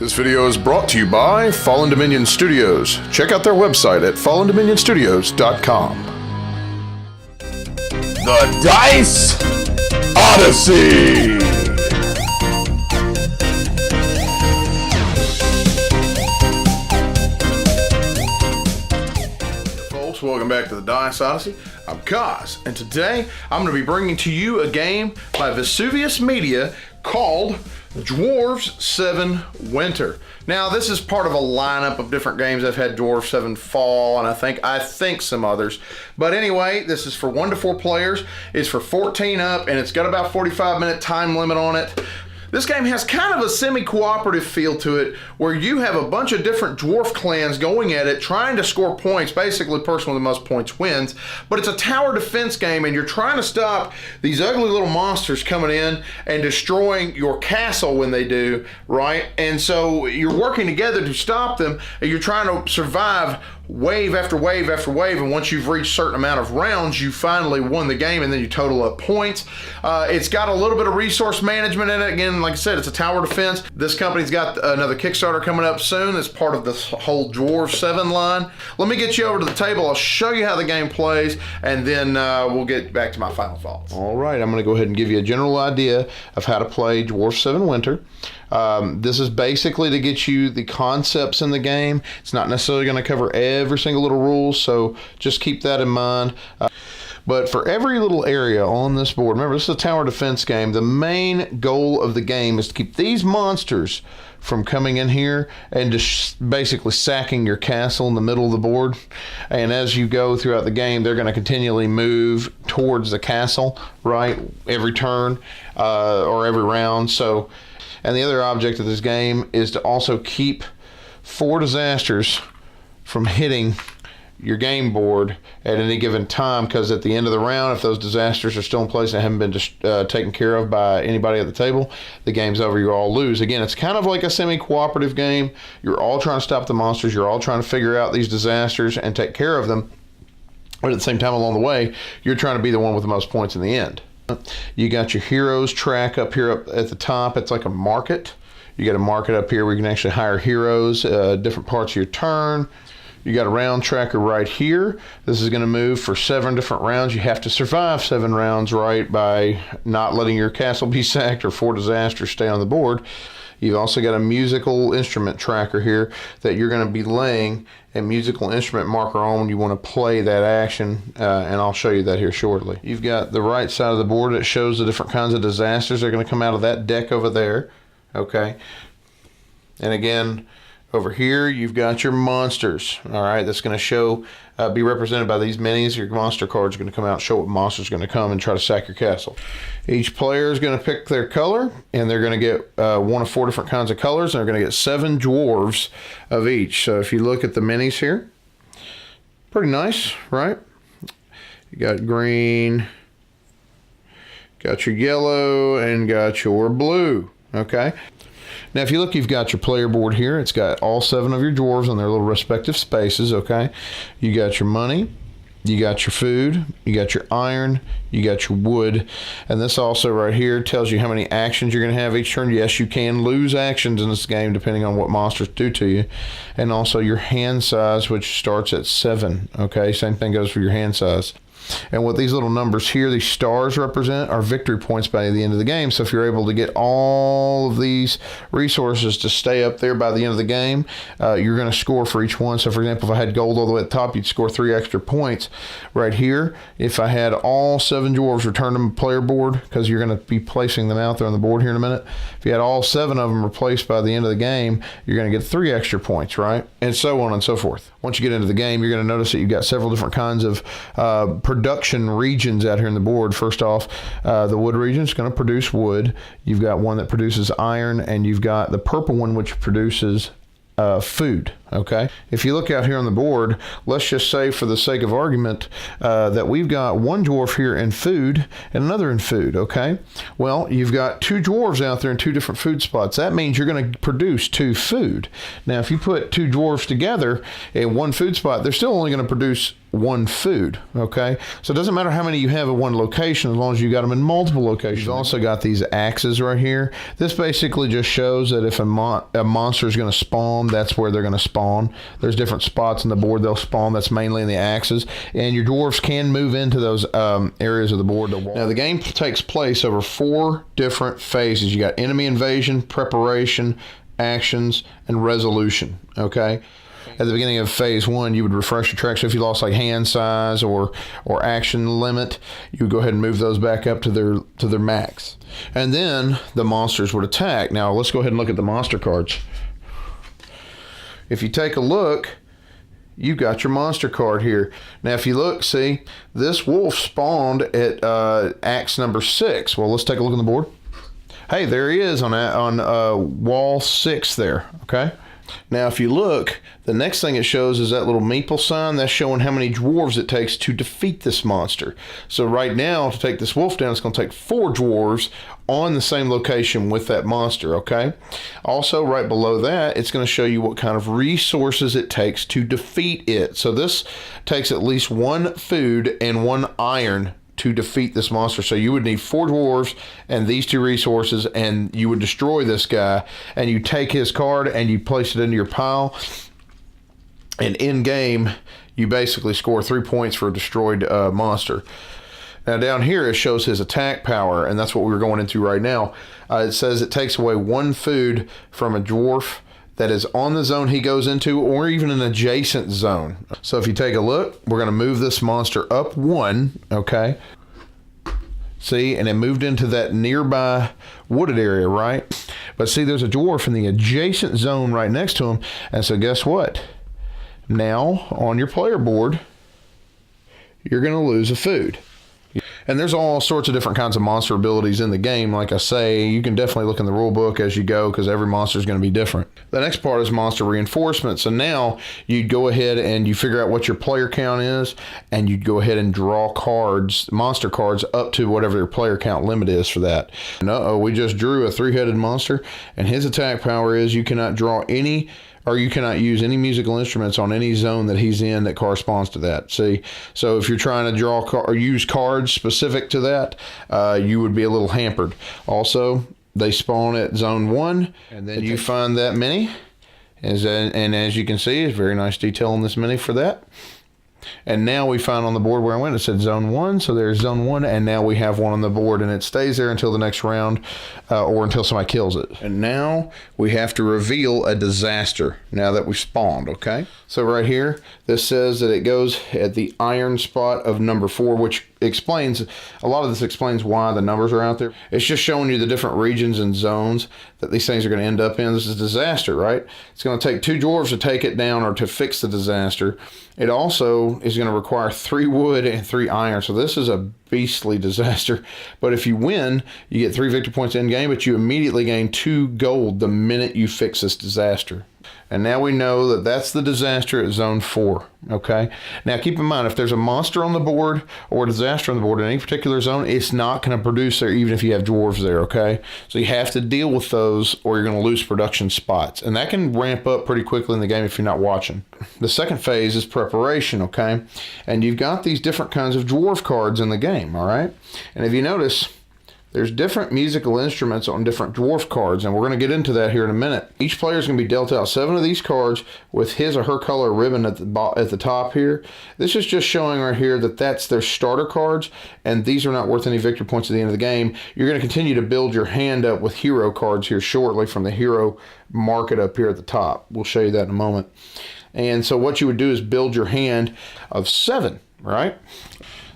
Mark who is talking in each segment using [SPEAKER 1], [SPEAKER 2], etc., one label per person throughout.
[SPEAKER 1] This video is brought to you by Fallen Dominion Studios. Check out their website at fallendominionstudios.com.
[SPEAKER 2] The Dice Odyssey!
[SPEAKER 1] Folks, welcome back to the Dice Odyssey. I'm Kaz, and today I'm going to be bringing to you a game by Vesuvius Media called Dwarves 7 Winter. Now, this is part of a lineup of different games. I've had Dwarves 7 Fall, and I think some others. But anyway, this is for 1 to 4 players. It's for 14 up, and it's got about 45-minute time limit on it. This game has kind of a semi-cooperative feel to it, where you have a bunch of different dwarf clans going at it, trying to score points. Basically, the person with the most points wins. But it's a tower defense game, and you're trying to stop these ugly little monsters coming in and destroying your castle when they do, right? And so you're working together to stop them, and you're trying to survive wave after wave after wave, and once you've reached a certain amount of rounds, you finally won the game, and then you total up points. It's got a little bit of resource management in it. Again, like I said, it's a tower defense. This company's got another Kickstarter coming up soon as part of this whole Dwarves 7 line. Let me get you over to the table. I'll show you how the game plays, and then we'll get back to my final thoughts. All right, I'm going to go ahead and give you a general idea of how to play Dwarves 7 Winter. This is basically to get you the concepts in the game. It's not necessarily going to cover every single little rule, so just keep that in mind. But for every little area on this board, remember, this is a tower defense game. The main goal of the game is to keep these monsters from coming in here and just basically sacking your castle in the middle of the board. And as you go throughout the game, they're going to continually move towards the castle, right, every turn or every round. And the other object of this game is to also keep 4 disasters from hitting your game board at any given time, because at the end of the round, if those disasters are still in place and haven't been taken care of by anybody at the table, the game's over. You all lose. Again, it's kind of like a semi-cooperative game. You're all trying to stop the monsters. You're all trying to figure out these disasters and take care of them. But at the same time, along the way, you're trying to be the one with the most points in the end. You got your heroes track up here up at the top. It's like a market. You got a market up here where you can actually hire heroes different parts of your turn. You got a round tracker right here. This is going to move for 7 different rounds. You have to survive 7 rounds, right, by not letting your castle be sacked or 4 disasters stay on the board. You've also got a musical instrument tracker here that you're going to be laying a musical instrument marker on when you want to play that action, and I'll show you that here shortly. You've got the right side of the board that shows the different kinds of disasters that are going to come out of that deck over there, okay? And again, over here, you've got your monsters, all right? That's going to show, be represented by these minis. Your monster cards are going to come out and show what monster's going to come and try to sack your castle. Each player is going to pick their color, and they're going to get 1 of 4 different kinds of colors, and they're going to get 7 dwarves of each. So if you look at the minis here, pretty nice, right? You got green, got your yellow, and got your blue, okay? Now, if you look, you've got your player board here. It's got all 7 of your dwarves on their little respective spaces, okay? You got your money, you got your food, you got your iron, you got your wood, and this also right here tells you how many actions you're going to have each turn. Yes, you can lose actions in this game depending on what monsters do to you, and also your hand size, which starts at 7, okay? Same thing goes for your hand size. And what these little numbers here, these stars represent, are victory points by the end of the game. So if you're able to get all of these resources to stay up there by the end of the game, you're going to score for each one. So for example, if I had gold all the way at the top, you'd score 3 extra points. Right here, if I had all 7 dwarves returned to the player board, because you're going to be placing them out there on the board here in a minute, if you had all 7 of them replaced by the end of the game, you're going to get 3 extra points, right? And so on and so forth. Once you get into the game, you're going to notice that you've got several different kinds of production regions out here in the board. First off, the wood region is going to produce wood. You've got one that produces iron, and you've got the purple one which produces food, okay? If you look out here on the board, let's just say for the sake of argument that we've got one dwarf here in food and another in food, okay? Well, you've got two dwarves out there in two different food spots. That means you're going to produce two food. Now, if you put two dwarves together in one food spot, they're still only going to produce one food, okay? So it doesn't matter how many you have at one location as long as you got them in multiple locations. You've also got these axes right here. This basically just shows that if a monster is going to spawn, that's where they're going to spawn. There's different spots on the board they'll spawn. That's mainly in the axes. And your dwarves can move into those areas of the board. Now, the game takes place over 4 different phases. You got enemy invasion, preparation, actions, and resolution, okay? At the beginning of phase 1, you would refresh your track. So if you lost like hand size or action limit, you would go ahead and move those back up to their max. And then the monsters would attack. Now let's go ahead and look at the monster cards. If you take a look, you've got your monster card here. Now if you look, see, this wolf spawned at axe number 6. Well, let's take a look on the board. Hey, there he is on wall 6 there, okay? Now, if you look, the next thing it shows is that little meeple sign. That's showing how many dwarves it takes to defeat this monster. So right now, to take this wolf down, it's going to take 4 dwarves on the same location with that monster, okay? Also, right below that, it's going to show you what kind of resources it takes to defeat it. So this takes at least 1 food and 1 iron to defeat this monster. So you would need 4 dwarves and these 2 resources, and you would destroy this guy, and you take his card and you place it into your pile, and in game you basically score 3 points for a destroyed monster. Now down here it shows his attack power, and that's what we're going into right now. It says it takes away 1 food from a dwarf that is on the zone he goes into, or even an adjacent zone. So if you take a look, we're going to move this monster up 1, okay? See, and it moved into that nearby wooded area, right? But see, there's a dwarf in the adjacent zone right next to him, and so guess what? Now, on your player board, you're going to lose a food. And there's all sorts of different kinds of monster abilities in the game. Like I say, you can definitely look in the rule book as you go, because every monster is going to be different. The next part is monster reinforcement. So now you'd go ahead and you figure out what your player count is, and you'd go ahead and draw cards, monster cards, up to whatever your player count limit is for that. And we just drew a 3-headed monster, and his attack power is you cannot draw any, or you cannot use any musical instruments on any zone that he's in that corresponds to that. See, so if you're trying to draw or use cards specific to that, you would be a little hampered. Also, they spawn at zone 1, and then you find that mini, and as you can see, it's very nice detail on this mini for that. And now we find on the board where I went, it said zone 1, so there's zone 1, and now we have one on the board, and it stays there until the next round, or until somebody kills it. And now we have to reveal a disaster now that we've spawned, okay? So right here, this says that it goes at the iron spot of number 4, which explains, a lot of this explains why the numbers are out there. It's just showing you the different regions and zones that these things are going to end up in. This is a disaster, right? It's going to take 2 dwarves to take it down or to fix the disaster. It also is going to require 3 wood and 3 iron. So this is a beastly disaster. But if you win, you get 3 victory points in game, but you immediately gain 2 gold the minute you fix this disaster. And now we know that that's the disaster at zone 4, okay? Now keep in mind, if there's a monster on the board or a disaster on the board in any particular zone, it's not going to produce there even if you have dwarves there, okay? So you have to deal with those or you're going to lose production spots. And that can ramp up pretty quickly in the game if you're not watching. The second phase is preparation, okay? And you've got these different kinds of dwarf cards in the game, all right? And if you notice, there's different musical instruments on different dwarf cards, and we're going to get into that here in a minute. Each player is going to be dealt out 7 of these cards with his or her color ribbon at the top here. This is just showing right here that that's their starter cards, and these are not worth any victory points at the end of the game. You're going to continue to build your hand up with hero cards here shortly from the hero market up here at the top. We'll show you that in a moment. And so what you would do is build your hand of 7, right?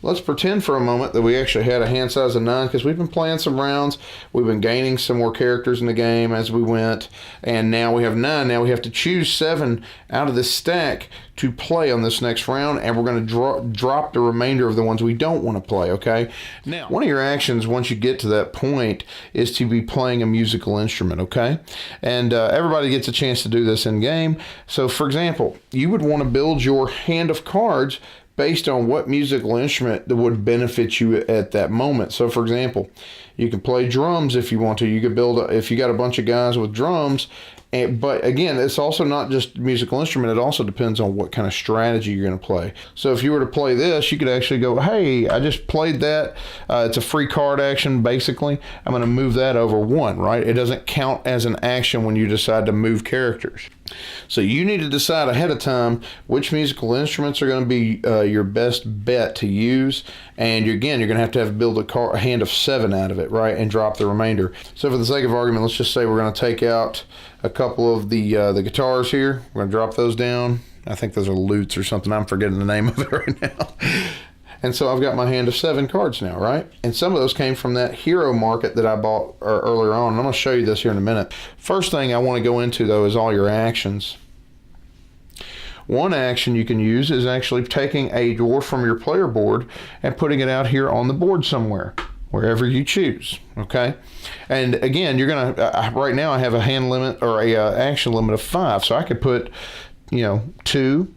[SPEAKER 1] let's pretend for a moment that we actually had a hand size of 9, because we've been playing some rounds. We've been gaining some more characters in the game as we went, and now we have 9. Now we have to choose 7 out of this stack to play on this next round, and we're going to drop the remainder of the ones we don't want to play, okay? Now, one of your actions once you get to that point is to be playing a musical instrument, okay? And everybody gets a chance to do this in game. So, for example, you would want to build your hand of cards based on what musical instrument that would benefit you at that moment. So, for example, you can play drums if you want to. You could build, if you got a bunch of guys with drums. But again, it's also not just musical instrument. It also depends on what kind of strategy you're going to play. So if you were to play this, you could actually go, hey, I just played that. It's a free card action, basically. I'm going to move that over 1, right? It doesn't count as an action when you decide to move characters. So you need to decide ahead of time which musical instruments are going to be your best bet to use. And again, you're going to have build a hand of 7 out of it, right? And drop the remainder. So for the sake of argument, let's just say we're going to take out a couple of the guitars here. We're going to drop those down. I think those are lutes or something. I'm forgetting the name of it right now. And so I've got my hand of 7 cards now, right? And some of those came from that hero market that I bought earlier on. And I'm going to show you this here in a minute. First thing I want to go into, though, is all your actions. One action you can use is actually taking a dwarf from your player board and putting it out here on the board somewhere, wherever you choose, okay? And again, you're going to, right now I have a hand limit or a action limit of 5. So I could put, 2.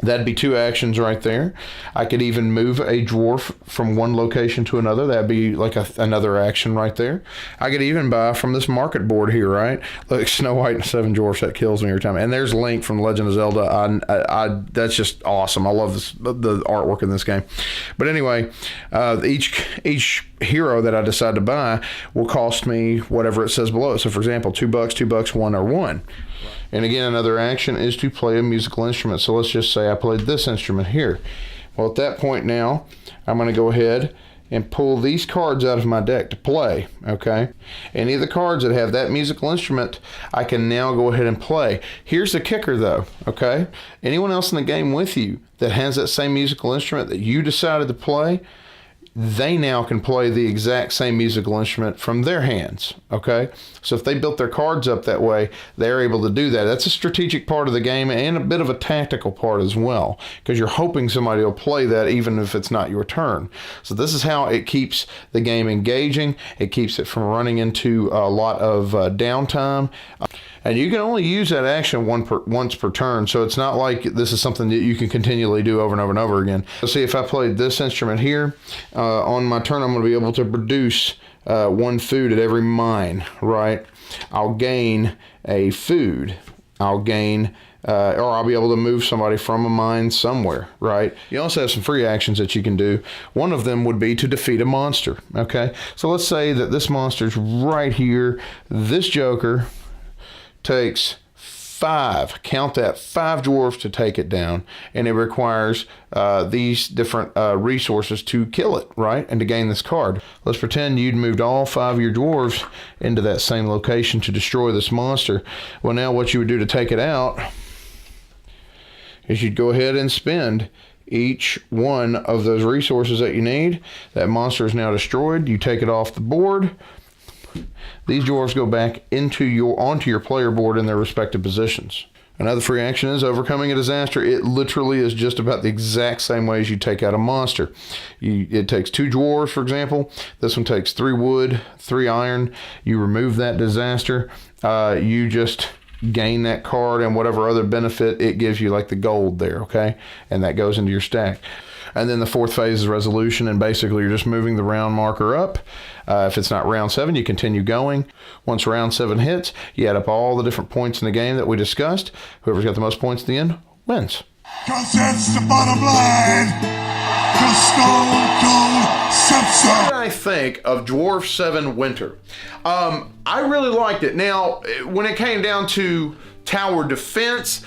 [SPEAKER 1] That'd be 2 actions right there. I could even move a dwarf from one location to another. That'd be like another action right there. I could even buy from this market board here, right? Look, Snow White and 7 Dwarfs. That kills me every time. And there's Link from Legend of Zelda. That's just awesome. I love the artwork in this game. But anyway, each hero that I decide to buy will cost me whatever it says below. So for example, $2, $2, 1, or 1. And again, another action is to play a musical instrument. So let's just say I played this instrument here. Well, at that point now, I'm going to go ahead and pull these cards out of my deck to play, okay? Any of the cards that have that musical instrument, I can now go ahead and play. Here's the kicker though, okay? Anyone else in the game with you that has that same musical instrument that you decided to play, they now can play the exact same musical instrument from their hands, okay? So if they built their cards up that way, they're able to do that. That's a strategic part of the game and a bit of a tactical part as well, because you're hoping somebody will play that even if it's not your turn. So this is how it keeps the game engaging. It keeps it from running into a lot of downtime. And you can only use that action once per turn, so it's not like this is something that you can continually do over and over and over again. Let's see, if I played this instrument here, on my turn I'm going to be able to produce 1 food at every mine, right? I'll gain a food. I'll gain, or I'll be able to move somebody from a mine somewhere, right? You also have some free actions that you can do. One of them would be to defeat a monster, okay? So let's say that this monster's right here. This joker takes 5, count that, 5 dwarfs to take it down, and it requires these different resources to kill it, right, and to gain this card. Let's pretend you'd moved all 5 of your dwarves into that same location to destroy this monster. Well, now what you would do to take it out is you'd go ahead and spend each one of those resources that you need. That monster is now destroyed. You take it off the board. These dwarves go back onto your player board in their respective positions. Another free action is overcoming a disaster. It literally is just about the exact same way as you take out a monster. It takes 2 dwarves, for example. This one takes 3 wood, 3 iron. You remove that disaster. You just gain that card and whatever other benefit it gives you, like the gold there, okay? And that goes into your stack. And then the 4th phase is resolution, and basically you're just moving the round marker up. If it's not round 7, you continue going. Once round 7 hits, you add up all the different points in the game that we discussed. Whoever's got the most points at the end wins.
[SPEAKER 3] 'Cause that's the bottom line. 'Cause Stone Cold said so.
[SPEAKER 1] What did I think of Dwarf 7 Winter? I really liked it. Now, when it came down to tower defense,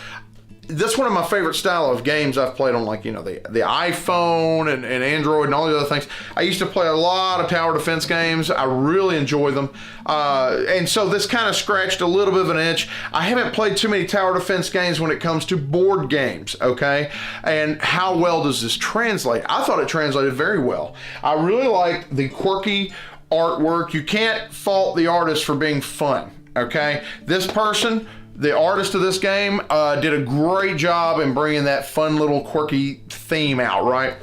[SPEAKER 1] that's one of my favorite style of games I've played on, like, you know, the iPhone and Android and all these other things. I used to play a lot of tower defense games. I really enjoy them. And so this kind of scratched a little bit of an itch. I haven't played too many tower defense games when it comes to board games, okay? And how well does this translate? I thought it translated very well. I really liked the quirky artwork. You can't fault the artist for being fun, okay? This person, the artist of this game, did a great job in bringing that fun little quirky theme out, right?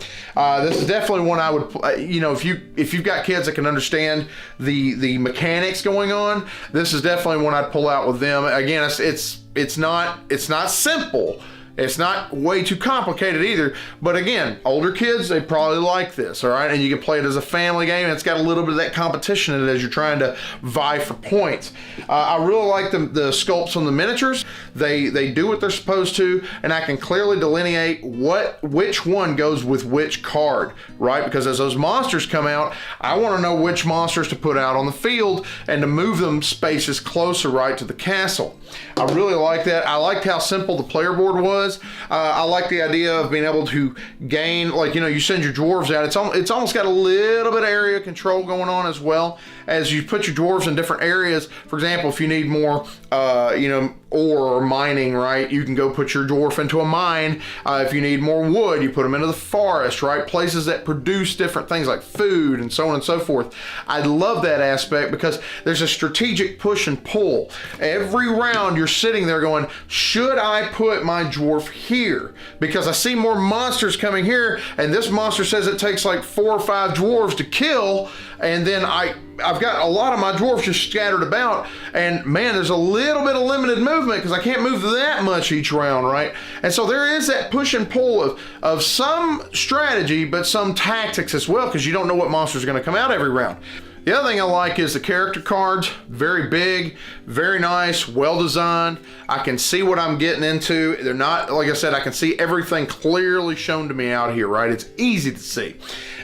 [SPEAKER 1] This is definitely one I would, you know, if you've got kids that can understand the mechanics going on, this is definitely one I'd pull out with them. Again, it's not simple. It's not way too complicated either, but again, older kids, they probably like this, all right? And you can play it as a family game, and it's got a little bit of that competition in it as you're trying to vie for points. I really like the sculpts on the miniatures. They do what they're supposed to, and I can clearly delineate which one goes with which card, right? Because as those monsters come out, I want to know which monsters to put out on the field and to move them spaces closer, right, to the castle. I really like that. I liked how simple the player board was. I like the idea of being able to gain, like, you know, you send your dwarves out. It's almost got a little bit of area control going on as well, as you put your dwarves in different areas. For example, if you need more, you know, ore or mining, right, you can go put your dwarf into a mine. If you need more wood, you put them into the forest, right? Places that produce different things like food and so on and so forth. I love that aspect because there's a strategic push and pull. Every round you're sitting there going, should I put my dwarf here? Because I see more monsters coming here, and this monster says it takes like 4 or 5 dwarves to kill, and then I've got a lot of my dwarves just scattered about, and man, there's a little bit of limited movement because I can't move that much each round, right? And so there is that push and pull of some strategy, but some tactics as well, because you don't know what monsters are going to come out every round. The other thing I like is the character cards. Very big, very nice, well designed. I can see what I'm getting into. They're not, like I said, I can see everything clearly shown to me out here, right? It's easy to see.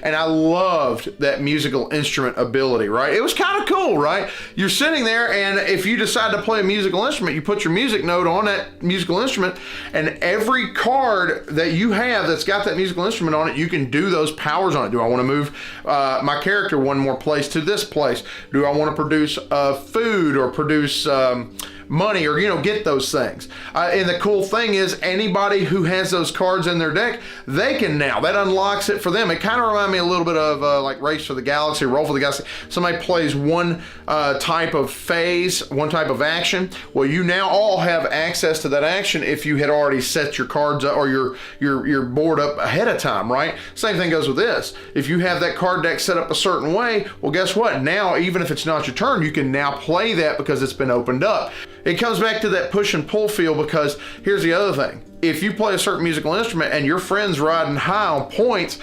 [SPEAKER 1] And I loved that musical instrument ability, right? It was kind of cool, right? You're sitting there, and if you decide to play a musical instrument, you put your music note on that musical instrument, and every card that you have that's got that musical instrument on it, you can do those powers on it. Do I want to move my character one more place to this place? Do I want to produce food or produce money, or, you know, get those things? And the cool thing is, anybody who has those cards in their deck, they can now, that unlocks it for them. It kind of reminds me a little bit of like Race for the Galaxy, Roll for the Galaxy. Somebody plays one type of phase, one type of action. Well, you now all have access to that action if you had already set your cards up or your board up ahead of time, right? Same thing goes with this. If you have that card deck set up a certain way, well, guess what? Now, even if it's not your turn, you can now play that because it's been opened up. It comes back to that push and pull feel, because here's the other thing. If you play a certain musical instrument and your friend's riding high on points,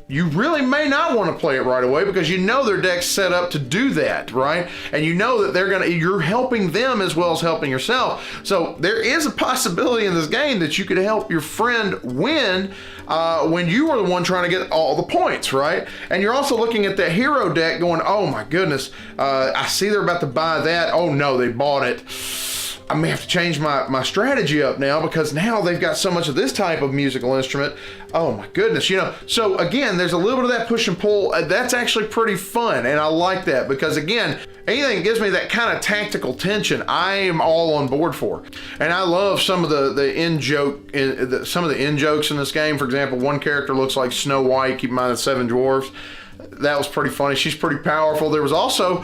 [SPEAKER 1] you really may not want to play it right away because you know their deck's set up to do that, right? And you know that you're helping them as well as helping yourself. So there is a possibility in this game that you could help your friend win when you are the one trying to get all the points, right? And you're also looking at that hero deck going, oh my goodness, I see they're about to buy that. Oh no, they bought it. I may have to change my strategy up now because now they've got so much of this type of musical instrument. Oh my goodness, you know. So again, there's a little bit of that push and pull. That's actually pretty fun, and I like that because, again, anything that gives me that kind of tactical tension, I am all on board for. And I love some of the in jokes in this game. For example, one character looks like Snow White. Keep in mind the 7 dwarves. That was pretty funny. She's pretty powerful. There was also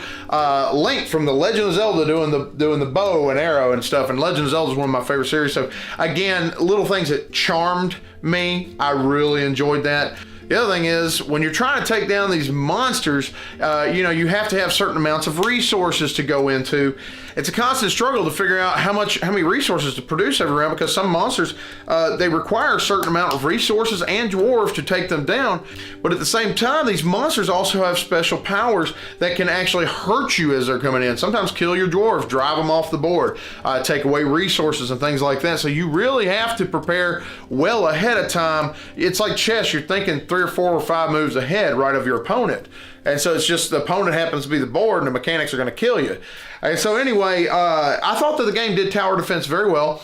[SPEAKER 1] Link from the Legend of Zelda doing the bow and arrow and stuff. And Legend of Zelda is one of my favorite series. So again, little things that charmed me. I really enjoyed that. The other thing is, when you're trying to take down these monsters, you know, you have to have certain amounts of resources to go into. It's a constant struggle to figure out how many resources to produce every round, because some monsters, they require a certain amount of resources and dwarves to take them down. But at the same time, these monsters also have special powers that can actually hurt you as they're coming in. Sometimes kill your dwarves, drive them off the board, take away resources and things like that. So you really have to prepare well ahead of time. It's like chess. You're thinking 3 or 4 or 5 moves ahead, right, of your opponent. And so it's just the opponent happens to be the board and the mechanics are going to kill you. And so anyway, I thought that the game did tower defense very well.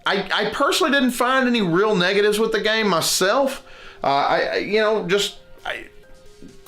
[SPEAKER 1] I personally didn't find any real negatives with the game myself.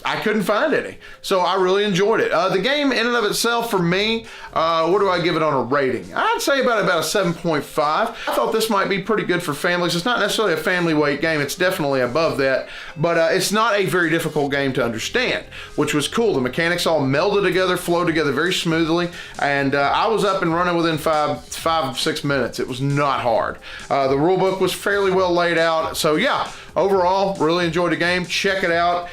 [SPEAKER 1] I couldn't find any. So I really enjoyed it. The game in and of itself, for me, what do I give it on a rating? I'd say about a 7.5. I thought this might be pretty good for families. It's not necessarily a family weight game. It's definitely above that, but it's not a very difficult game to understand, which was cool. The mechanics all melded together, flowed together very smoothly, and I was up and running within 5-6 minutes. It was not hard. The rule book was fairly well laid out. So yeah, overall, really enjoyed the game. Check it out.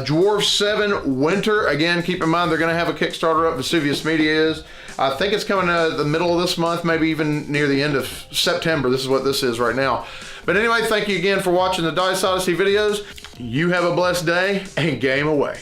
[SPEAKER 1] Dwarves 7 Winter. Again, keep in mind they're going to have a Kickstarter up. Vesuvius Media is. I think it's coming the middle of this month, maybe even near the end of September. This is what this is right now. But anyway, thank you again for watching the Dice Odyssey videos. You have a blessed day and game away.